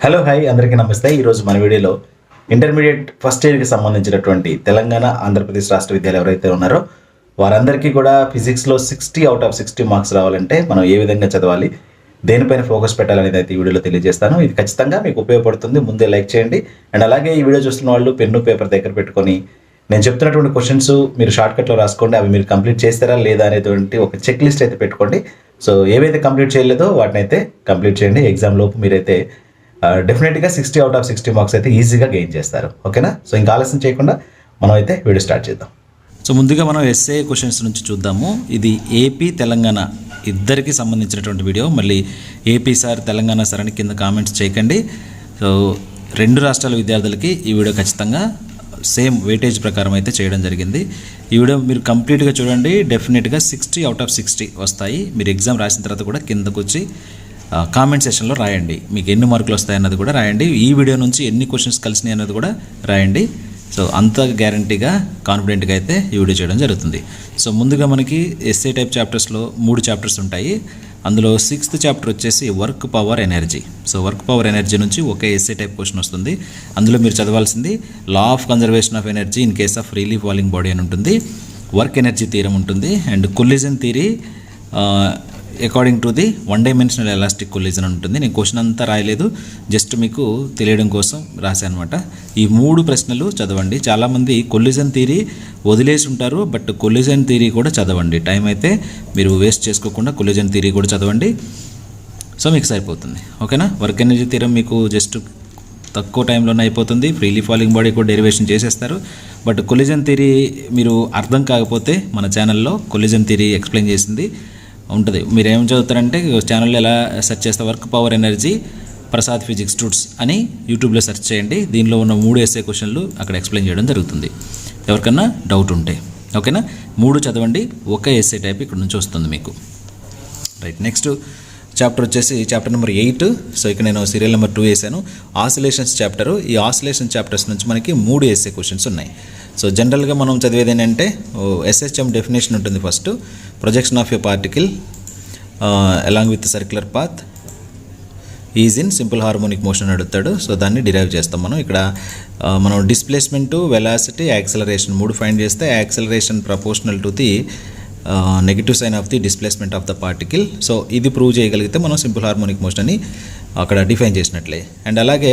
Hello hi అందరికీ నమస్తే. ఈరోజు మన వీడియోలో ఇంటర్మీడియట్ ఫస్ట్ ఇయర్కి సంబంధించినటువంటి తెలంగాణ ఆంధ్రప్రదేశ్ రాష్ట్ర విద్యాలయాలు ఎవరైతే ఉన్నారో వారందరికీ కూడా ఫిజిక్స్లో 60 out of 60 మార్క్స్ రావాలంటే మనం ఏ విధంగా చదవాలి, దేనిపైన ఫోకస్ పెట్టాలనేది అయితే ఈ వీడియోలో తెలియజేస్తాను. ఇది ఖచ్చితంగా మీకు ఉపయోగపడుతుంది. ముందే లైక్ చేయండి. అండ్ అలాగే ఈ వీడియో చూస్తున్న వాళ్ళు పెన్ను పేపర్ దగ్గర పెట్టుకొని నేను చెప్తున్నటువంటి క్వశ్చన్స్ మీరు షార్ట్కట్లో రాసుకోండి. అవి మీరు కంప్లీట్ చేస్తారా లేదా అనేటువంటి ఒక చెక్ లిస్ట్ అయితే పెట్టుకోండి. సో ఏవైతే కంప్లీట్ చేయలేదో వాటిని అయితే కంప్లీట్ చేయండి. ఎగ్జామ్ లోపు మీరైతే డెఫినెట్గా 60 out of 60 మార్క్స్ అయితే ఈజీగా గెయిన్ చేస్తారు. ఓకేనా? సో ఇంకా ఆలస్యం చేయకుండా మనం అయితే వీడియో స్టార్ట్ చేద్దాం. సో ముందుగా మనం ఎస్ఏ క్వశ్చన్స్ నుంచి చూద్దాము. ఇది ఏపీ తెలంగాణ ఇద్దరికి సంబంధించినటువంటి వీడియో. మళ్ళీ ఏపీ సార్ తెలంగాణ సార్ అని కింద కామెంట్స్ చేయకండి. సో రెండు రాష్ట్రాల విద్యార్థులకి ఈ వీడియో ఖచ్చితంగా సేమ్ వెయిటేజ్ ప్రకారం అయితే చేయడం జరిగింది. ఈ వీడియో మీరు కంప్లీట్గా చూడండి. డెఫినెట్గా 60 out of 60 వస్తాయి. మీరు ఎగ్జామ్ రాసిన తర్వాత కూడా కిందకు వచ్చి కామెంట్ సెషన్లో రాయండి. మీకు ఎన్ని మార్కులు వస్తాయన్నది కూడా రాయండి. ఈ వీడియో నుంచి ఎన్ని క్వశ్చన్స్ కలిసినాయి అన్నది కూడా రాయండి. సో అంత గ్యారంటీగా కాన్ఫిడెంట్గా అయితే ఈ వీడియో చేయడం జరుగుతుంది. సో ముందుగా మనకి ఎస్ఏ టైప్ చాప్టర్స్లో 3 చాప్టర్స్ ఉంటాయి. అందులో 6th చాప్టర్ వచ్చేసి work power energy. So work power energy నుంచి ఒకే ఎస్ఏ టైప్ క్వశ్చన్ వస్తుంది. అందులో మీరు చదవాల్సింది law of conservation of energy in case of freely falling body అని ఉంటుంది. వర్క్ ఎనర్జీ థియరం ఉంటుంది. And collision theory according to the 1-dimensional elastic collision ఉంటుంది. నేను క్వశ్చన్ అంతా రాయలేదు, జస్ట్ మీకు తెలియడం కోసం రాశాను అనమాట. ఈ 3 ప్రశ్నలు చదవండి. చాలామంది కొలిజన్ థియరీ వదిలేసి ఉంటారు, బట్ కొలిజన్ థియరీ కూడా చదవండి. టైం అయితే మీరు వేస్ట్ చేసుకోకుండా కొలిజన్ థియరీ కూడా చదవండి. సో మీకు సరిపోతుంది. ఓకేనా? వర్క్ ఎనర్జీ థియరం మీకు జస్ట్ తక్కువ టైంలోనే అయిపోతుంది. ఫ్రీలీ ఫాలింగ్ బాడీ కూడా డెరివేషన్ చేసేస్తారు. బట్ కొలిజన్ థియరీ మీరు అర్థం కాకపోతే మన ఛానల్లో కొలిజన్ థియరీ ఎక్స్ప్లెయిన్ చేసింది ఉంటుంది. మీరు ఏం చదువుతారంటే ఛానల్లో ఎలా సెర్చ్ చేస్తే work power energy Prasad physics tutes అని యూట్యూబ్లో సెర్చ్ చేయండి. దీనిలో ఉన్న 3 ఎస్ఏ క్వశ్చన్లు అక్కడ ఎక్స్ప్లెయిన్ చేయడం జరుగుతుంది, ఎవరికన్నా డౌట్ ఉంటే. ఓకేనా? 3 చదవండి. ఒక ఎస్ఏ టైప్ ఇక్కడ నుంచి వస్తుంది మీకు. రైట్, నెక్స్ట్ చాప్టర్ వచ్చేసి చాప్టర్ నెంబర్ 8. సో ఇక్కడ నేను సీరియల్ నెంబర్ 2 వేసాను. Oscillations chapter. ఈ ఆసిలేషన్ చాప్టర్స్ నుంచి మనకి 3 ఎస్ఏ క్వశ్చన్స్ ఉన్నాయి. సో జనరల్గా మనం చదివేది ఏంటంటే ఎస్హెచ్ఎం డెఫినేషన్ ఉంటుంది. First projection of a particle along with circular path is in simple harmonic motion అడుగుతాడు. సో దాన్ని డిరైవ్ చేస్తాం మనం. ఇక్కడ మనం డిస్ప్లేస్మెంటు, వెలాసిటీ, యాక్సలరేషన్ 3 ఫైండ్ చేస్తే acceleration proportional to the negative sign of the displacement of the particle. So ఇది prove చేయగలిగితే మనం సింపుల్ హార్మోనిక్ మోషన్ అని అక్కడ డిఫైన్ చేసినట్లే. అండ్ అలాగే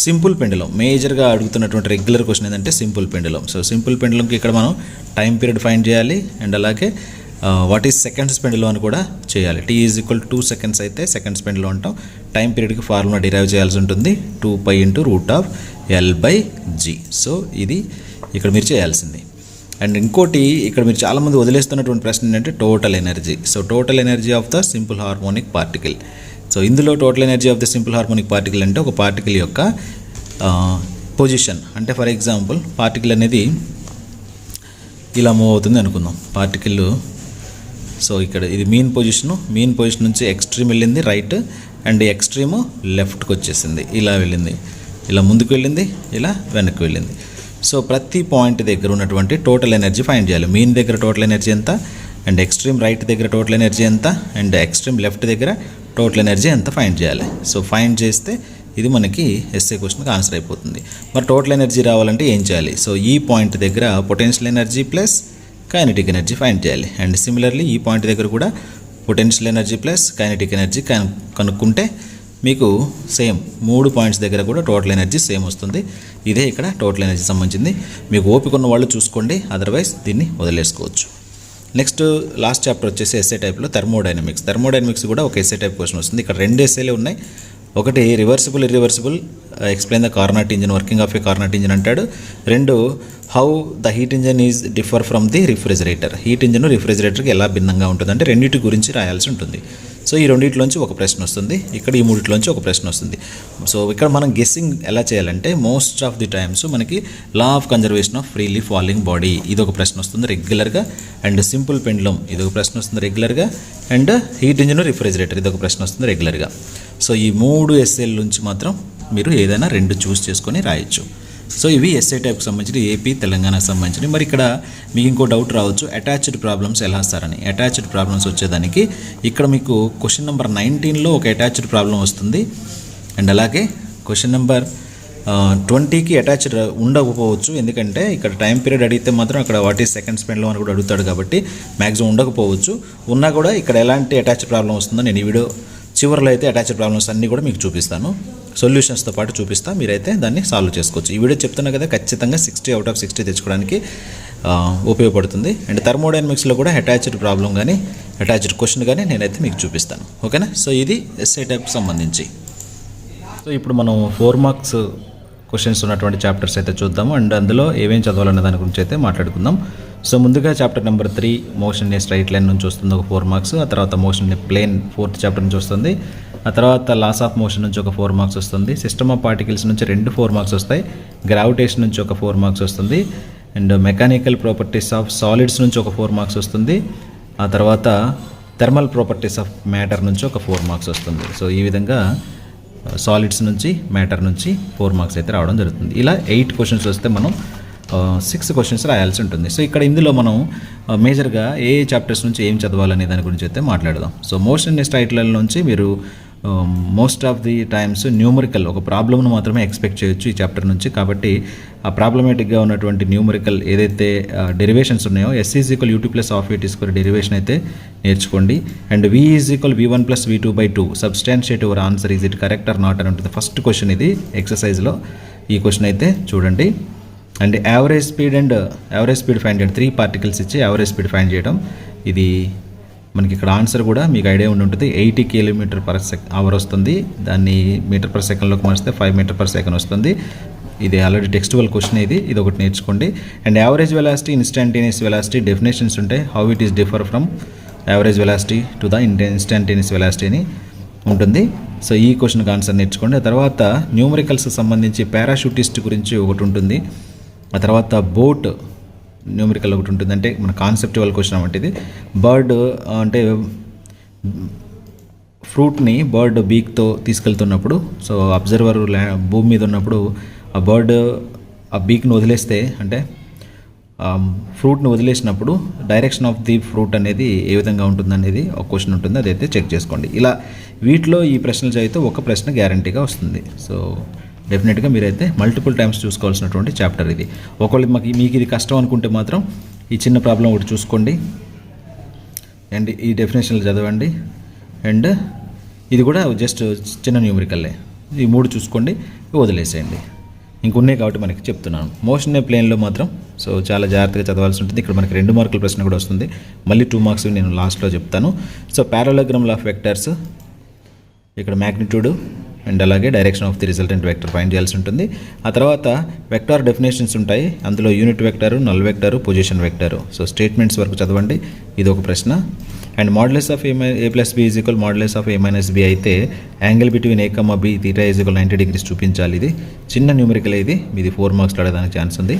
సింపుల్ పెండులం మేజర్గా అడుగుతున్నటువంటి రెగ్యులర్ క్వశ్చన్ ఏంటంటే సింపుల్ పెండులం. సో సింపుల్ పెండులంకి ఇక్కడ మనం టైం పీరియడ్ ఫైండ్ చేయాలి. అండ్ అలాగే వాట్ ఈజ్ సెకండ్స్ పెండులం అని కూడా చేయాలి. T = 2 seconds అయితే సెకండ్స్ పెండులం అంటాం. టైం పీరియడ్కి ఫార్ములా డిరైవ్ చేయాల్సి ఉంటుంది, 2π × L/g. సో ఇది ఇక్కడ మీరు చేయాల్సింది. అండ్ ఇంకోటి ఇక్కడ మీరు చాలామంది వదిలేస్తున్నటువంటి ప్రశ్న ఏంటంటే total energy. So total energy of the simple harmonic particle. So ఇందులో total energy of the simple harmonic particle అంటే ఒక పార్టికల్ యొక్క పొజిషన్. అంటే ఫర్ ఎగ్జాంపుల్ పార్టికల్ అనేది ఇలా మూవ్ అవుతుంది అనుకుందాం. పార్టికల్ సో ఇక్కడ ఇది మీన్ పొజిషన్ నుంచి ఎక్స్ట్రీమ్ వెళ్ళింది రైట్, అండ్ ఎక్స్ట్రీము లెఫ్ట్కి వచ్చేసింది. ఇలా వెళ్ళింది, ఇలా ముందుకు వెళ్ళింది, ఇలా వెనక్కి వెళ్ళింది. సో ప్రతి పాయింట్ దగ్గర ఉన్నటువంటి టోటల్ ఎనర్జీ ఫైండ్ చేయాలి. మీన్ దగ్గర టోటల్ ఎనర్జీ ఎంత, అండ్ ఎక్స్ట్రీమ్ రైట్ దగ్గర టోటల్ ఎనర్జీ ఎంత, అండ్ ఎక్స్ట్రీమ్ లెఫ్ట్ దగ్గర టోటల్ ఎనర్జీ ఎంత ఫైండ్ చేయాలి. సో ఫైండ్ చేస్తే ఇది మనకి ఎస్ఏ క్వశ్చన్కి ఆన్సర్ అయిపోతుంది. మరి టోటల్ ఎనర్జీ రావాలంటే ఏం చేయాలి? సో ఈ పాయింట్ దగ్గర potential energy plus kinetic energy find చేయాలి. అండ్ సిమిలర్లీ ఈ పాయింట్ దగ్గర కూడా potential energy plus kinetic energy కనుక్కుంటే మీకు సేమ్ 3 పాయింట్స్ దగ్గర కూడా టోటల్ ఎనర్జీ సేమ్ వస్తుంది. ఇదే ఇక్కడ టోటల్ ఎనర్జీ సంబంధించింది. మీకు ఓపిక ఉన్న వాళ్ళు చూసుకోండి, అదర్వైజ్ దీన్ని వదిలేసుకోవచ్చు. నెక్స్ట్ లాస్ట్ చాప్టర్ వచ్చేసి ఎస్ఏ టైప్లో థర్మోడైనమిక్స్ కూడా ఒక ఎస్ఏ టైప్ క్వశ్చన్ వస్తుంది. ఇక్కడ 2 ఎస్ఏలే ఉన్నాయి. ఒకటి reversible irreversible explain the Carnot engine, working of a Carnot engine అంటాడు. 2 how the heat engine is differ from the refrigerator. Heat engine రిఫ్రిజిరేటర్కి ఎలా భిన్నంగా ఉంటుంది అంటే రెండింటి గురించి రాయాల్సి ఉంటుంది. సో ఈ రెండింటిలోంచి ఒక ప్రశ్న వస్తుంది, ఇక్కడ ఈ 3లోంచి ఒక ప్రశ్న వస్తుంది. సో ఇక్కడ మనం గెస్సింగ్ ఎలా చేయాలంటే మోస్ట్ ఆఫ్ ది టైమ్స్ మనకి లా of conservation of freely falling body ఇది ఒక ప్రశ్న వస్తుంది రెగ్యులర్గా, అండ్ సింపుల్ పెండులం ఇది ఒక ప్రశ్న వస్తుంది రెగ్యులర్గా, అండ్ హీట్ ఇంజిన్ రిఫ్రిజిరేటర్ ఇది ఒక ప్రశ్న వస్తుంది రెగ్యులర్గా. సో ఈ 3 ఎస్ఏల నుంచి మాత్రం మీరు ఏదైనా 2 చూస్ చేసుకొని రాయొచ్చు. సో ఇవి ఎస్ఏ టైప్కి సంబంధించి ఏపీ తెలంగాణకు సంబంధించి. మరి ఇక్కడ మీకు ఇంకో డౌట్ రావచ్చు, అటాచ్డ్ ప్రాబ్లమ్స్ ఎలా వస్తారని. అటాచ్డ్ ప్రాబ్లమ్స్ వచ్చేదానికి ఇక్కడ మీకు క్వశ్చన్ నెంబర్ 19లో ఒక అటాచ్డ్ ప్రాబ్లం వస్తుంది, అండ్ అలాగే క్వశ్చన్ నెంబర్ 20కి అటాచ్డ్ ఉండకపోవచ్చు, ఎందుకంటే ఇక్కడ టైం పీరియడ్ అడిగితే మాత్రం అక్కడ వాట్ ఈస్ సెకండ్ స్పెండ్లో అని కూడా అడుగుతాడు కాబట్టి మ్యాక్సిమం ఉండకపోవచ్చు. ఉన్నా కూడా ఇక్కడ ఎలాంటి అటాచ్డ్ ప్రాబ్లం వస్తుందో నేను ఈ వీడియో చివరిలో అయితే అటాచ్డ్ ప్రాబ్లమ్స్ అన్నీ కూడా మీకు చూపిస్తాను, సొల్యూషన్స్తో పాటు చూపిస్తా, మీరైతే దాన్ని సాల్వ్ చేసుకోవచ్చు. ఈ వీడియో చెప్తున్నా కదా, ఖచ్చితంగా 60 అవుట్ ఆఫ్ 60 తెచ్చుకోవడానికి ఉపయోగపడుతుంది. అండ్ థర్మోడైనమిక్స్లో కూడా అటాచ్డ్ ప్రాబ్లం కానీ అటాచ్డ్ క్వశ్చన్ కానీ నేనైతే మీకు చూపిస్తాను. ఓకేనా? సో ఇది ఎస్ఐ టైప్కి సంబంధించి. సో ఇప్పుడు మనం 4 మార్క్స్ క్వశ్చన్స్ ఉన్నటువంటి చాప్టర్స్ అయితే చూద్దాము, అండ్ అందులో ఏమేమి చదవాలన్న దాని గురించి అయితే మాట్లాడుకుందాం. సో ముందుగా chapter number 3 motion a straight line నుంచి వస్తుంది ఒక 4 మార్క్స్, ఆ తర్వాత మోషన్ ఏ ప్లేన్ 4th చాప్టర్ నుంచి వస్తుంది, ఆ తర్వాత లాస్ ఆఫ్ మోషన్ నుంచి ఒక 4 మార్క్స్ వస్తుంది, సిస్టమ్ ఆఫ్ పార్టికల్స్ నుంచి 2 4 మార్క్స్ వస్తాయి, గ్రావిటేషన్ నుంచి ఒక 4 మార్క్స్ వస్తుంది, and mechanical properties of solids నుంచి ఒక 4 మార్క్స్ వస్తుంది, ఆ తర్వాత థర్మల్ ప్రాపర్టీస్ ఆఫ్ మ్యాటర్ నుంచి ఒక 4 మార్క్స్ వస్తుంది. సో ఈ విధంగా సాలిడ్స్ నుంచి మ్యాటర్ నుంచి 4 మార్క్స్ అయితే రావడం జరుగుతుంది. ఇలా 8 క్వశ్చన్స్ వస్తే మనం 6 క్వశ్చన్స్ రాయాల్సి ఉంటుంది. సో ఇక్కడ ఇందులో మనం మేజర్గా ఏ చాప్టర్స్ నుంచి ఏం చదవాలనే దాని గురించి అయితే మాట్లాడదాం. So motion a straight line నుంచి మీరు most of the times numerical ఒక ప్రాబ్లమ్ను మాత్రమే ఎక్స్పెక్ట్ చేయొచ్చు ఈ చాప్టర్ నుంచి. కాబట్టి ఆ ప్రాబ్లమేటిక్గా ఉన్నటువంటి న్యూమరికల్ ఏదైతే డెరివేషన్స్ ఉన్నాయో S is equal UT plus half eight square derivation అయితే నేర్చుకోండి. And V is equal v1 plus v2/2 substantiate your answer is it correct or not అని ఉంటుంది. ఫస్ట్ క్వశ్చన్ ఇది ఎక్సర్సైజ్లో, ఈ క్వశ్చన్ అయితే చూడండి. అండ్ యావరేజ్ స్పీడ్ ఫైండ్ చేయడం, 3 particles ఇచ్చి యావరేజ్ స్పీడ్ ఫైండ్ చేయడం. ఇది మనకి ఇక్కడ ఆన్సర్ కూడా మీకు ఐడియా ఉండి ఉంటుంది. 80 km/h వస్తుంది, దాన్ని మీటర్ పర్ సెకండ్లోకి మార్చితే 5 మీటర్ పర్ సెకండ్ వస్తుంది. ఇది ఆల్రెడీ టెక్స్టువల్ క్వశ్చన్ ఇది ఒకటి నేర్చుకోండి. And average velocity, instantaneous velocity definitions ఉంటాయి. How it is differ from average velocity to the instantaneous velocity అని ఉంటుంది. సో ఈ క్వశ్చన్కి ఆన్సర్ నేర్చుకోండి. ఆ తర్వాత న్యూమరికల్స్ సంబంధించి పారాషూటిస్ట్ గురించి ఒకటి ఉంటుంది, ఆ తర్వాత బోట్ న్యూమరికల్ ఒకటి ఉంటుంది. అంటే మన కాన్సెప్చువల్ క్వశ్చన్ అన్నమాట ఇది. బర్డ్ అంటే ఫ్రూట్ని బర్డ్ బీక్తో తీసుకెళ్తున్నప్పుడు, సో అబ్జర్వర్ భూమి మీద ఉన్నప్పుడు ఆ బర్డ్ ఆ బీక్ని వదిలేస్తే, అంటే ఫ్రూట్ని వదిలేసినప్పుడు డైరెక్షన్ ఆఫ్ ది ఫ్రూట్ అనేది ఏ విధంగా ఉంటుంది అనేది ఒక క్వశ్చన్ ఉంటుంది, అదైతే చెక్ చేసుకోండి. ఇలా వీటిలో ఈ ప్రశ్నలు చదివితే ఒక ప్రశ్న గ్యారంటీగా వస్తుంది. సో డెఫినెట్గా మీరైతే మల్టిపుల్ టైమ్స్ చూసుకోవాల్సినటువంటి చాప్టర్ ఇది. ఒకవేళ మీకు ఇది కష్టం అనుకుంటే మాత్రం ఈ చిన్న ప్రాబ్లం ఒకటి చూసుకోండి, అండ్ ఈ డెఫినేషన్లు చదవండి, అండ్ ఇది కూడా జస్ట్ చిన్న న్యూమరికల్లే. ఈ 3 చూసుకోండి, వదిలేసేయండి. ఇంకొన్నాయి కాబట్టి మనకి చెప్తున్నాను. మోషన్ ఏ ప్లేన్లో మాత్రం సో చాలా జాగ్రత్తగా చదవాల్సి ఉంటుంది. ఇక్కడ మనకి 2 మార్కుల ప్రశ్న కూడా వస్తుంది, మళ్ళీ 2 మార్క్స్ నేను లాస్ట్లో చెప్తాను. సో పారాలోగ్రామ్స్ ఆఫ్ వెక్టర్స్, ఇక్కడ మ్యాగ్నిట్యూడ్ అండ్ అలాగే direction of the resultant vector find చేయాల్సి ఉంటుంది. ఆ తర్వాత వెక్టార్ డెఫినేషన్స్ ఉంటాయి, అందులో unit vector, null vector, position vector. So statements వరకు చదవండి, ఇది ఒక ప్రశ్న. And modulus of a plus b is equal modulus of a minus b అయితే angle between a, b theta is equal 90 degrees చూపించాలి. ఇది చిన్న న్యూమరికల్, ఇది 4 మార్క్స్ అడగడానికి ఛాన్స్ ఉంది.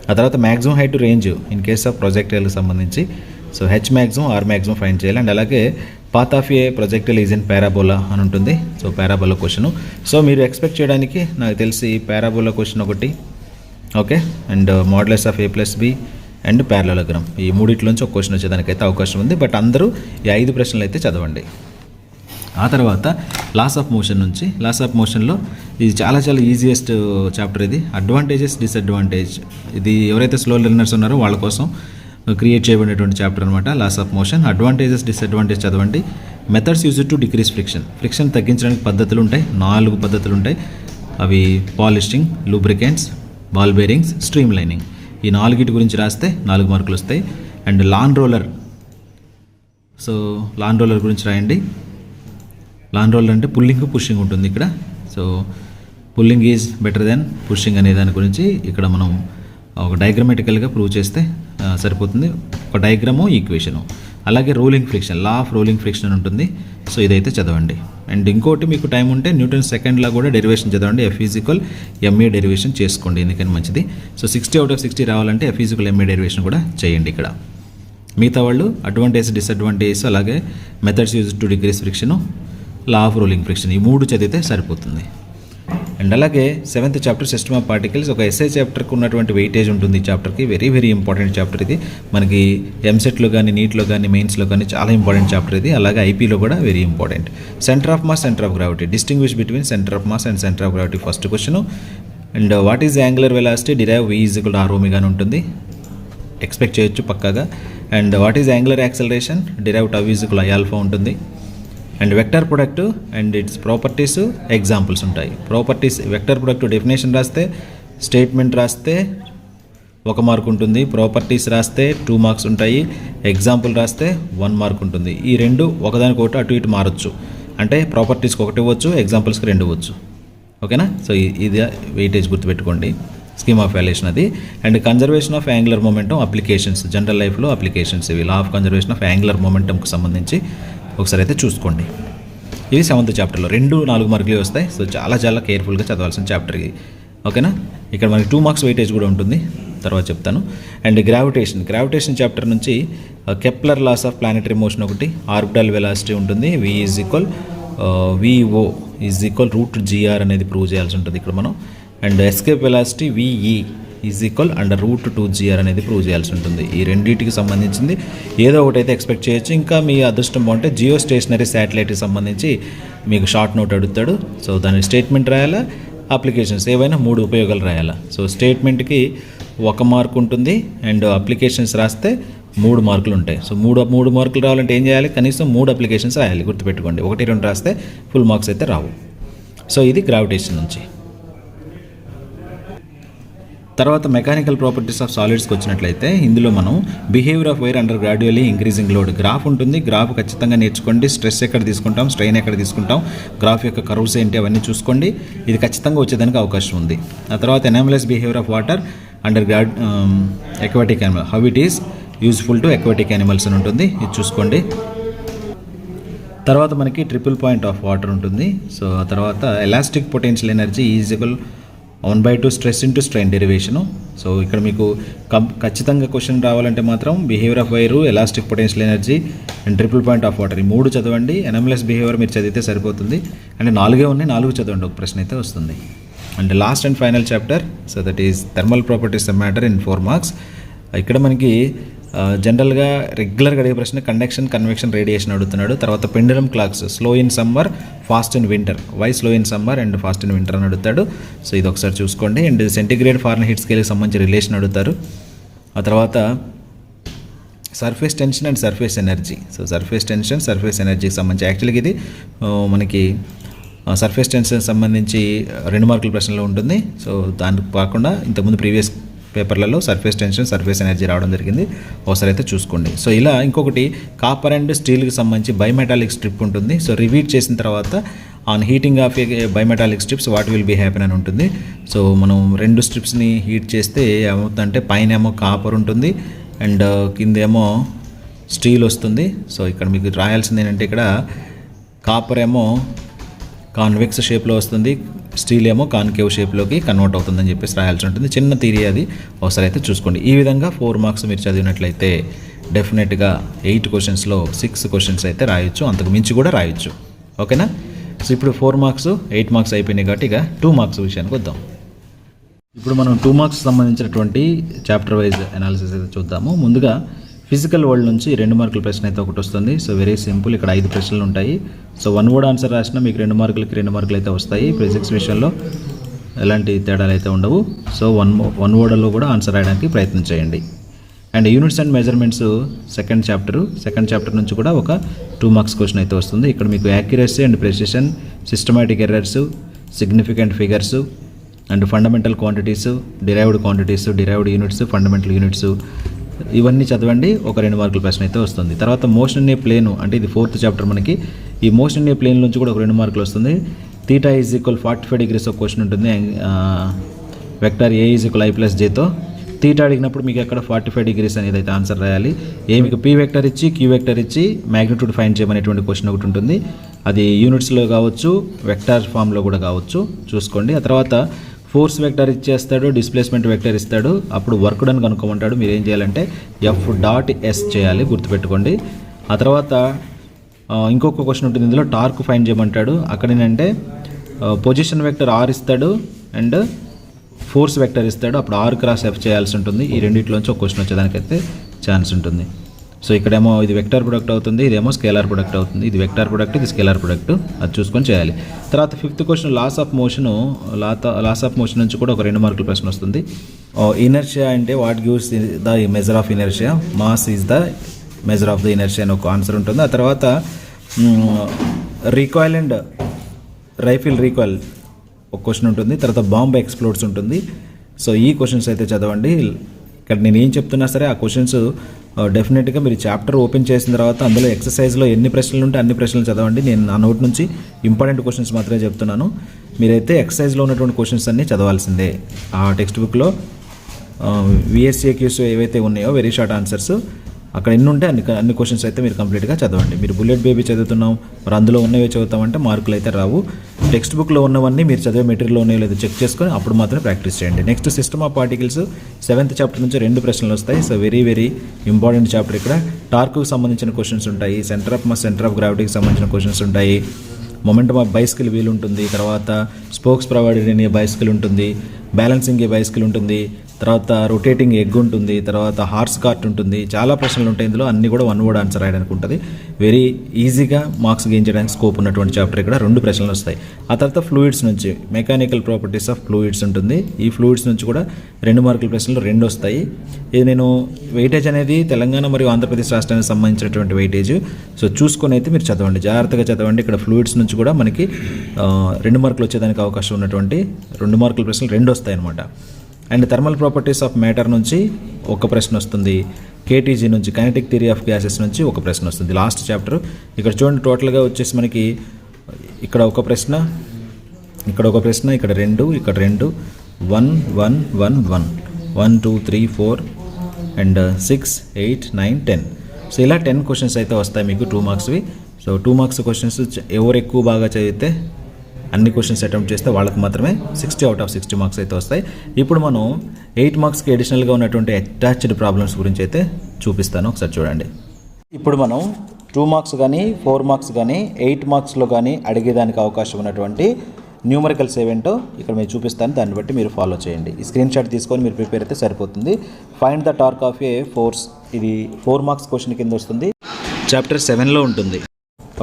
ఆ తర్వాత maximum height range in case of ప్రొజెక్టైల్కి సంబంధించి, so H maximum R maximum find చేయాలి. అండ్ అలాగే path of a projectile is in parabola అని ఉంటుంది. సో పారాబోలా క్వశ్చన్, సో మీరు ఎక్స్పెక్ట్ చేయడానికి నాకు తెలిసి పారాబోలా క్వశ్చన్ ఒకటి, okay, and modulus of a plus b and parallelogram, ఈ 3 ఒక క్వశ్చన్ వచ్చేదానికైతే అవకాశం ఉంది. బట్ అందరూ ఈ 5 ప్రశ్నలు అయితే చదవండి. ఆ తర్వాత లాస్ ఆఫ్ మోషన్ నుంచి, లాస్ ఆఫ్ మోషన్లో ఇది చాలా ఈజియెస్ట్ చాప్టర్. ఇది అడ్వాంటేజెస్ డిసడ్వాంటేజ్, ఇది ఎవరైతే స్లో లెర్నర్స్ ఉన్నారో వాళ్ళ కోసం క్రియేట్ చేయబడినటువంటి చాప్టర్ అనమాట. Laws of motion, advantages disadvantage చదవండి. Methods use to decrease friction తగ్గించడానికి పద్ధతులు ఉంటాయి, 4 పద్ధతులు ఉంటాయి. అవి polishing, lubricants, ball bearings, streamlining. ఈ 4 గురించి రాస్తే 4 మార్కులు వస్తాయి. And lawn roller, so lawn roller గురించి రాయండి. లాన్ రోలర్ అంటే పుల్లింగ్ పుషింగ్ ఉంటుంది ఇక్కడ. So pulling is better than pushing అనే దాని గురించి ఇక్కడ మనం ఒక డయాగ్రమాటికల్గా ప్రూవ్ చేస్తే సరిపోతుంది. ఒక డయాగ్రాము, ఈక్వేషను. అలాగే rolling friction, law of rolling friction ఉంటుంది. సో ఇదైతే చదవండి. అండ్ ఇంకోటి మీకు టైం ఉంటే న్యూటన్ సెకండ్లా కూడా డెరివేషన్ చదవండి. F is equal ma derivation చేసుకోండి, ఎందుకని మంచిది. సో 60 అవుట్ ఆఫ్ 60 రావాలంటే F is equal ma derivation కూడా చేయండి. ఇక్కడ మిగతా వాళ్ళు అడ్వాంటేజ్ డిసడ్వాంటేజ్, అలాగే methods use to decrease friction, law of rolling friction, ఈ 3 చదివితే సరిపోతుంది. అండ్ అలాగే 7th chapter system of particles, ఒక ఎస్ఐ చాప్టర్కి ఉన్నటువంటి వెయిటేజ్ ఉంటుంది ఈ చాప్టర్కి. వెరీ వెరీ ఇంపార్టెంట్ చాప్టర్ ఇది. మనకి ఎంసెట్లో కానీ, నీట్లో కానీ, మెయిన్స్లో కానీ చాలా ఇంపార్టెంట్ చాప్టర్ ఇది. అలాగే ఐపీలో కూడా very important. Centre of mass, centre of gravity, distinguish between centre of mass and centre of gravity first question. And what is angular velocity, derive v = r omega అని ఉంటుంది, ఎక్స్పెక్ట్ చేయొచ్చు పక్కాగా. And what is angular acceleration, derive τ = i α ఉంటుంది. And vector product and its properties, examples ఉంటాయి. Properties vector product definition రాస్తే, statement రాస్తే 1 mark ఉంటుంది, properties రాస్తే 2 మార్క్స్ ఉంటాయి, ఎగ్జాంపుల్ రాస్తే 1 మార్క్ ఉంటుంది. ఈ రెండు ఒకదానికొకటి అటు ఇటు మారచ్చు. అంటే ప్రాపర్టీస్కి 1 ఇవ్వచ్చు, ఎగ్జాంపుల్స్కి 2 ఇవ్వచ్చు. ఓకేనా? సో ఇది వెయిటేజ్ గుర్తుపెట్టుకోండి, స్కీమ్ ఆఫ్ వాల్యుయేషన్ అది. And conservation of angular momentum applications, general లైఫ్లో అప్లికేషన్స్ ఇవి. Law of conservation of angular మొమెంటంకి సంబంధించి ఒకసారి అయితే చూసుకోండి. ఇది 7th చాప్టర్లో 4 మార్కులు వస్తాయి. సో చాలా చాలా కేర్ఫుల్గా చదవాల్సిన చాప్టర్ ఇది. ఓకేనా? ఇక్కడ మనకి 2 మార్క్స్ వెయిటేజ్ కూడా ఉంటుంది, తర్వాత చెప్తాను. అండ్ గ్రావిటేషన్ చాప్టర్ నుంచి Kepler laws of planetary motion ఒకటి, ఆర్బిటల్ వెలాసిటీ ఉంటుంది, v VO √gr అనేది ప్రూవ్ చేయాల్సి ఉంటుంది ఇక్కడ మనం. And escape velocity VE √2gr అనేది ప్రూవ్ చేయాల్సి ఉంటుంది. ఈ రెండింటికి సంబంధించింది ఏదో ఒకటి అయితే ఎక్స్పెక్ట్ చేయొచ్చు. ఇంకా మీ అదృష్టం బాగుంటే జియో స్టేషనరీ శాటిలైట్కి సంబంధించి మీకు షార్ట్ నోట్ అడుగుతాడు. సో దాని స్టేట్మెంట్ రాయాలా, అప్లికేషన్స్ ఏవైనా 3 ఉపయోగాలు రాయాలా. సో స్టేట్మెంట్కి 1 మార్క్ ఉంటుంది, అండ్ అప్లికేషన్స్ రాస్తే 3 మార్కులు ఉంటాయి. సో 3 మార్కులు రావాలంటే ఏం చేయాలి, కనీసం 3 అప్లికేషన్స్ రాయాలి, గుర్తుపెట్టుకోండి. 1, 2 రాస్తే ఫుల్ మార్క్స్ అయితే రావు. సో ఇది గ్రావిటేషన్ నుంచి. తర్వాత మెకానికల్ ప్రాపర్టీస్ ఆఫ్ సాలిడ్స్కి వచ్చినట్లయితే ఇందులో మనం behaviour of wire under gradually increasing load graph ఉంటుంది. గ్రాఫ్ ఖచ్చితంగా నేర్చుకోండి. స్ట్రెస్ ఎక్కడ తీసుకుంటాం, స్ట్రెయిన్ ఎక్కడ తీసుకుంటాం, గ్రాఫ్ యొక్క కర్వ్స్ ఏంటి అవన్నీ చూసుకోండి. ఇది ఖచ్చితంగా వచ్చేదానికి అవకాశం ఉంది. ఆ తర్వాత anomalous behaviour of water under aquatic animal, how it is useful to aquatic animals అని ఉంటుంది, ఇది చూసుకోండి. తర్వాత మనకి ట్రిపుల్ పాయింట్ ఆఫ్ వాటర్ ఉంటుంది. సో ఆ తర్వాత elastic potential energy is equal 1/2 stress into strain derivation. So ఇక్కడ మీకు ఖచ్చితంగా క్వశ్చన్ రావాలంటే మాత్రం behaviour of wire, elastic potential energy and triple point of water, ఈ 3 చదవండి. ఎనామలస్ బిహేవియర్ మీరు చదివితే సరిపోతుంది. అంటే 4 ఉన్నాయి, 4 చదవండి, ఒక ప్రశ్న అయితే వస్తుంది. And last and final chapter, so that is thermal properties of matter in 4 marks. ఇక్కడ మనకి జనరల్గా రెగ్యులర్గా అడిగే ప్రశ్న కండక్షన్, కన్వెక్షన్, రేడియేషన్ అడుగుతున్నాడు. తర్వాత pendulum clocks, slow in summer, fast in winter, why slow in summer and fast in winter అని అడుగుతాడు. సో ఇది ఒకసారి చూసుకోండి. అండ్ సెంటిగ్రేడ్ ఫారెన్హీట్ స్కేల్కి సంబంధించి రిలేషన్ అడుగుతారు. ఆ తర్వాత surface tension and surface energy. So surface tension, surface ఎనర్జీకి సంబంధించి యాక్చువల్గా ఇది మనకి సర్ఫేస్ టెన్షన్ సంబంధించి 2 మార్కుల ప్రశ్నలో ఉంటుంది. సో దానికి కాకుండా ఇంతకుముందు ప్రీవియస్ పేపర్లలో సర్ఫేస్ టెన్షన్, సర్ఫేస్ ఎనర్జీ రావడం జరిగింది, ఒకసారి అయితే చూసుకోండి. సో ఇలా ఇంకొకటి కాపర్ అండ్ స్టీల్కి సంబంధించి బైమెటాలిక్ స్ట్రిప్ ఉంటుంది. సో రివీట్ చేసిన తర్వాత on heating of bimetallic strips what will be happen అని ఉంటుంది. సో మనం 2 స్ట్రిప్స్ని హీట్ చేస్తే ఏమవుతుందంటే పైన ఏమో కాపర్ ఉంటుంది అండ్ కిందేమో స్టీల్ వస్తుంది. సో ఇక్కడ మీకు రాయాల్సింది ఏంటంటే ఇక్కడ కాపర్ ఏమో కాన్వెక్స్ షేప్లో వస్తుంది, స్టీల్ ఏమో కాన్కేవ్ షేప్లోకి కన్వర్ట్ అవుతుందని చెప్పేసి రాయాల్సి ఉంటుంది. చిన్న థియరీ అది, ఒకసారి అయితే చూసుకోండి. ఈ విధంగా 4 మార్క్స్ మీరు చదివినట్లయితే డెఫినెట్గా 8 క్వశ్చన్స్లో 6 క్వశ్చన్స్ అయితే రాయొచ్చు, అంతకు మించి కూడా రాయొచ్చు. ఓకేనా? సో ఇప్పుడు 4 మార్క్స్ 8 మార్క్స్ అయిపోయినాయి కాబట్టి ఇక 2 మార్క్స్ విషయానికి వద్దాం. ఇప్పుడు మనం 2 మార్క్స్ సంబంధించినటువంటి చాప్టర్ వైజ్ అనాలిసిస్ అయితే చూద్దాము. ముందుగా ఫిజికల్ వరల్డ్ నుంచి 2 మార్కుల ప్రశ్న అయితే ఒకటి వస్తుంది. సో వెరీ సింపుల్, ఇక్కడ 5 ప్రశ్నలు ఉంటాయి. సో 1 వర్డ్ ఆన్సర్ రాసినా మీకు 2 మార్కులకి 2 మార్కులు అయితే వస్తాయి. ఫిజిక్స్ విషయంలో ఎలాంటి తేడాలు అయితే ఉండవు. సో 1 వర్డ్లో కూడా ఆన్సర్ రాయడానికి ప్రయత్నం చేయండి. And units and measurements second chapter నుంచి కూడా ఒక 2 మార్క్స్ క్వశ్చన్ అయితే వస్తుంది. ఇక్కడ మీకు accuracy and precision, systematic errors, significant figures and fundamental quantities, derived units, fundamental units ఇవన్నీ చదవండి. ఒక 2 మార్కుల ప్రశ్న అయితే వస్తుంది. తర్వాత మోషన్ ఇన్ ఏ ప్లేన్, అంటే ఇది 4th చాప్టర్ మనకి. ఈ మోషన్ ఇన్ ఏ ప్లేన్ నుంచి కూడా ఒక 2 మార్కులు వస్తుంది. θ = 45 degrees ఒక క్వశ్చన్ ఉంటుంది. వెక్టర్ A = I + Jతో θ అడిగినప్పుడు మీకు ఎక్కడ 45 degrees అనేది అయితే ఆన్సర్ రాయాలి. మీకు P వెక్టర్ ఇచ్చి Q వెక్టర్ ఇచ్చి మ్యాగ్నిట్యూడ్ ఫైండ్ చేయమనేటువంటి క్వశ్చన్ ఒకటి ఉంటుంది. అది యూనిట్స్లో కావచ్చు, వెక్టర్ ఫామ్లో కూడా కావచ్చు, చూసుకోండి. ఆ తర్వాత ఫోర్స్ వెక్టర్ ఇచ్చేస్తాడు, డిస్ప్లేస్మెంట్ వెక్టర్ ఇస్తాడు, అప్పుడు వర్క్ డన్ కనుక్కోమంటాడు. మీరు ఏం చేయాలంటే F.S చేయాలి, గుర్తుపెట్టుకోండి. ఆ తర్వాత ఇంకొక క్వశ్చన్ ఉంటుంది, ఇందులో టార్క్ ఫైండ్ చేయమంటాడు. అక్కడ ఏంటంటే పొజిషన్ వెక్టర్ ఆర్ ఇస్తాడు అండ్ ఫోర్స్ వెక్టర్ ఇస్తాడు. అప్పుడు ఆర్ క్రాస్ ఎఫ్ చేయాల్సి ఉంటుంది. ఈ రెండింటిలోంచి ఒక క్వశ్చన్ వచ్చేదానికైతే ఛాన్స్ ఉంటుంది. సో ఇక్కడేమో ఇది వెక్టర్ ప్రొడక్ట్ అవుతుంది, ఇదేమో స్కేలార్ ప్రొడక్ట్ అవుతుంది. ఇది వెక్టర్ ప్రొడక్ట్, ఇది స్కేలార్ ప్రొడక్ట్, అది చూసుకొని చేయాలి. తర్వాత 5th question loss of motion నుంచి కూడా ఒక 2 మార్కుల ప్రశ్న వస్తుంది. ఇనర్షియా అంటే what gives the measure of inertia, mass is the measure of the inertia అని ఒక ఆన్సర్ ఉంటుంది. ఆ తర్వాత రీకాయిల్ అండ్ రైఫిల్ రీకాయిల్ ఒక క్వశ్చన్ ఉంటుంది. తర్వాత బాంబ్ ఎక్స్ప్లోడ్స్ ఉంటుంది. సో ఈ క్వశ్చన్స్ అయితే చదవండి. ఇక్కడ నేను ఏం చెప్తున్నా సరే ఆ క్వశ్చన్స్ డెఫినెట్గా మీరు చాప్టర్ ఓపెన్ చేసిన తర్వాత అందులో ఎక్సర్సైజ్లో ఎన్ని ప్రశ్నలు ఉంటే అన్ని ప్రశ్నలు చదవండి. నేను నా నోట్ నుంచి ఇంపార్టెంట్ క్వశ్చన్స్ మాత్రమే చెప్తున్నాను. మీరైతే ఎక్సర్సైజ్లో ఉన్నటువంటి క్వశ్చన్స్ అన్నీ చదవాల్సిందే. ఆ టెక్స్ట్ బుక్లో VSCQs ఏవైతే ఉన్నాయో వెరీ షార్ట్ ఆన్సర్స్ అక్కడ ఎన్ని ఉంటే అన్ని క్వశ్చన్స్ అయితే మీరు కంప్లీట్గా చదవండి. మీరు బుల్లెట్ బేబీ చదువుతున్నాం మరి అందులో ఉన్నవే చదువుతామంటే మార్కులు అయితే రావు. టెక్స్ట్ బుక్లో ఉన్నవన్నీ మీరు చదివే మెటీరియల్లో ఉన్నాయో లేదో చెక్ చేసుకొని అప్పుడు మాత్రమే ప్రాక్టీస్ చేయండి. Next system of particles 7th chapter నుంచి 2 ప్రశ్నలు వస్తాయి. So very very important chapter. ఇక్కడ టార్క్కి సంబంధించిన క్వశ్చన్స్ ఉంటాయి, సెంటర్ ఆఫ్ గ్రావిటీకి సంబంధించిన క్వశ్చన్స్ ఉంటాయి, మొమెంటమ్ ఆఫ్ బైసికల్ వీల్ ఉంటుంది, తర్వాత spokes provided in a bicycle ఉంటుంది, బ్యాలెన్సింగ్ ఏ బైసికల్ ఉంటుంది, తర్వాత రొటేటింగ్ ఎగ్ ఉంటుంది, తర్వాత హార్స్ కార్ట్ ఉంటుంది. చాలా ప్రశ్నలు ఉంటాయి ఇందులో, అన్నీ కూడా 1 వర్డ్ ఆన్సర్ రాయడానికి ఉంటుంది. వెరీ ఈజీగా మార్క్స్ గెయిన్ చేయడానికి స్కోప్ ఉన్నటువంటి చాప్టర్. ఇక్కడ 2 ప్రశ్నలు వస్తాయి. ఆ తర్వాత ఫ్లూయిడ్స్ నుంచి మెకానికల్ ప్రాపర్టీస్ ఆఫ్ ఫ్లూయిడ్స్ ఉంటుంది. ఈ ఫ్లూయిడ్స్ నుంచి కూడా 2 మార్కుల ప్రశ్నలు 2 వస్తాయి. ఇది నేను వెయిటేజ్ అనేది తెలంగాణ మరియు ఆంధ్రప్రదేశ్ రాష్ట్రానికి సంబంధించినటువంటి వెయిటేజ్. సో చూసుకొని అయితే మీరు చదవండి, జాగ్రత్తగా చదవండి. ఇక్కడ ఫ్లూయిడ్స్ నుంచి కూడా మనకి 2 మార్కులు వచ్చేదానికి అవకాశం ఉన్నటువంటి 2 మార్కుల ప్రశ్నలు 2 వస్తాయి అన్నమాట. And thermal properties of matter నుంచి ఒక ప్రశ్న వస్తుంది. KTG నుంచి కైనెటిక్ థియరీ ఆఫ్ గ్యాసెస్ నుంచి ఒక ప్రశ్న వస్తుంది. Last chapter. ఇక్కడ చూడండి టోటల్గా వచ్చేసి మనకి ఇక్కడ ఒక ప్రశ్న, ఇక్కడ 2, ఇక్కడ 2, 1 1 1 1 1 2 3 4 అండ్ 6 8 9 10. సో ఇలా 10 క్వశ్చన్స్ అయితే వస్తాయి మీకు 2 మార్క్స్వి. సో 2 మార్క్స్ క్వశ్చన్స్ ఎవరు ఎక్కువ బాగా చదివితే అన్ని క్వశ్చన్స్ అటెంప్ట్ చేస్తే వాళ్ళకి మాత్రమే 60 out of 60 మార్క్స్ అయితే వస్తాయి. ఇప్పుడు మనం 8 మార్క్స్కి అడిషనల్గా ఉన్నటువంటి అటాచ్డ్ ప్రాబ్లమ్స్ గురించి అయితే చూపిస్తాను, ఒకసారి చూడండి. ఇప్పుడు మనం 2 మార్క్స్ కానీ 4 మార్క్స్ కానీ 8 మార్క్స్లో కానీ అడిగేదానికి అవకాశం ఉన్నటువంటి న్యూమరికల్స్ ఏవేంటో ఇక్కడ మీరు చూపిస్తాను, దాన్ని బట్టి మీరు ఫాలో చేయండి. ఈ స్క్రీన్ షాట్ తీసుకొని మీరు ప్రిపేర్ అయితే సరిపోతుంది. Find the torque of A force, ఇది 4 మార్క్స్ క్వశ్చన్ కింద వస్తుంది, చాప్టర్ 7లో ఉంటుంది.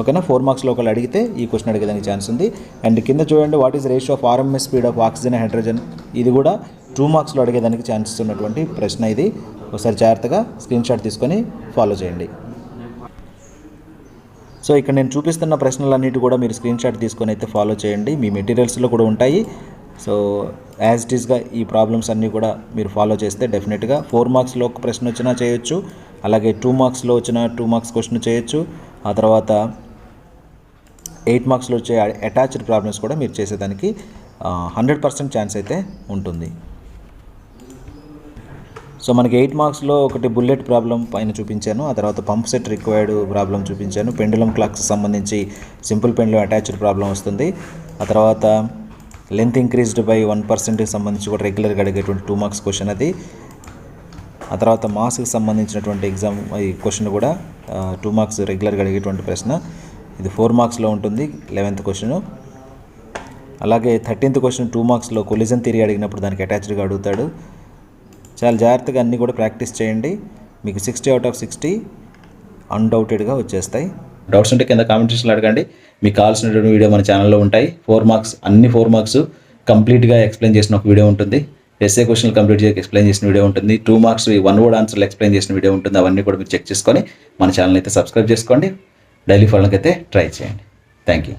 ఓకేనా, 4 మార్క్స్లో ఒకళ్ళు అడిగితే ఈ క్వశ్చన్ అడిగేదానికి ఛాన్స్ ఉంది. అండ్ కింద చూడండి what is ratio of RMS speed of oxygen and hydrogen, ఇది కూడా 2 మార్క్స్లో అడిగేదానికి ఛాన్సెస్ ఉన్నటువంటి ప్రశ్న. ఇది ఒకసారి జాగ్రత్తగా స్క్రీన్ షాట్ తీసుకొని ఫాలో చేయండి. సో ఇక్కడ నేను చూపిస్తున్న ప్రశ్నలన్నిటి కూడా మీరు స్క్రీన్ షాట్ తీసుకొని అయితే ఫాలో చేయండి, మీ మెటీరియల్స్లో కూడా ఉంటాయి. సో యాజ్ ఇట్ ఈస్గా ఈ ప్రాబ్లమ్స్ అన్నీ కూడా మీరు ఫాలో చేస్తే డెఫినెట్గా 4 మార్క్స్లో ఒక ప్రశ్న వచ్చినా చేయొచ్చు, అలాగే 2 మార్క్స్లో వచ్చిన 2 మార్క్స్ క్వశ్చన్ చేయొచ్చు. ఆ తర్వాత 8 మార్క్స్లో వచ్చే అటాచ్డ్ ప్రాబ్లమ్స్ కూడా మీరు చేసేదానికి 100% ఛాన్స్ అయితే ఉంటుంది. సో మనకి 8 మార్క్స్లో ఒకటి బుల్లెట్ ప్రాబ్లం పైన చూపించాను, ఆ తర్వాత పంప్ సెట్ రిక్వైర్డ్ ప్రాబ్లం చూపించాను, పెండులం క్లాక్స్ సంబంధించి సింపుల్ పెండులం అటాచ్డ్ ప్రాబ్లం వస్తుంది. ఆ తర్వాత లెంత్ ఇంక్రీజ్డ్ బై 1% సంబంధించి కూడా రెగ్యులర్గా అడిగేటువంటి 2 మార్క్స్ క్వశ్చన్ అది. ఆ తర్వాత మాస్కి సంబంధించినటువంటి ఎగ్జామ్ ఈ క్వశ్చన్ కూడా 2 మార్క్స్ రెగ్యులర్గా అడిగేటువంటి ప్రశ్న. ఇది 4 మార్క్స్లో ఉంటుంది, 11th క్వశ్చన్. అలాగే 13th క్వశ్చన్ 2 మార్క్స్లో కొలిజన్ థియరీ అడిగినప్పుడు దానికి అటాచ్డ్గా అడుగుతాడు. చాలా జాగ్రత్తగా అన్నీ కూడా ప్రాక్టీస్ చేయండి, మీకు 60 out of 60 అన్డౌటెడ్గా వచ్చేస్తాయి. డౌట్స్ ఉంటే కింద కామెంట్ సెక్షన్లో అడగండి. మీకు కావాల్సినటువంటి వీడియో మన ఛానల్లో ఉంటాయి. 4 మార్క్స్ అన్ని 4 మార్క్స్ కంప్లీట్గా ఎక్స్ప్లెయిన్ చేసిన ఒక వీడియో ఉంటుంది. ఎస్ఏ క్వశ్చన్లు కంప్లీట్ చేసి ఎక్స్ప్లెయిన్ చేసిన వీడియో ఉంటుంది. 2 మార్క్స్ 1 వర్డ్ ఆన్సర్లు ఎక్స్ప్లెయిన్ చేసిన వీడియో ఉంటుంది. అవన్నీ కూడా మీరు చెక్ చేసుకొని మన ఛానల్ అయితే సబ్స్క్రైబ్ చేసుకోండి. డైలీ ఫాలోకి అయితే ట్రై చేయండి. Thank you.